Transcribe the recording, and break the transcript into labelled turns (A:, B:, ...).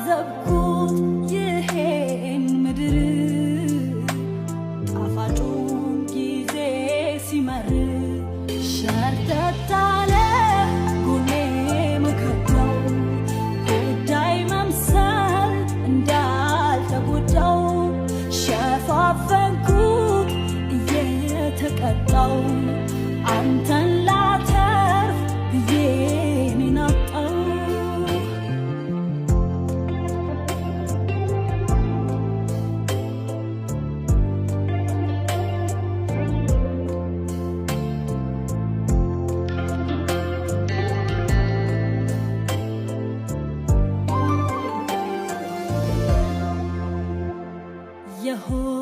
A: ታዘብኩት ይሄን ምድር ጣፋጩን ጊዜ ሲመር ሸርተት አለ ጎኔ መከዳው ጉዳይ መምሰል እንዳልተጎዳው ሸፋፈንኩት እየተቀጣው አንተን ላተርፍ ብዬ እኔን አጣው የሆነ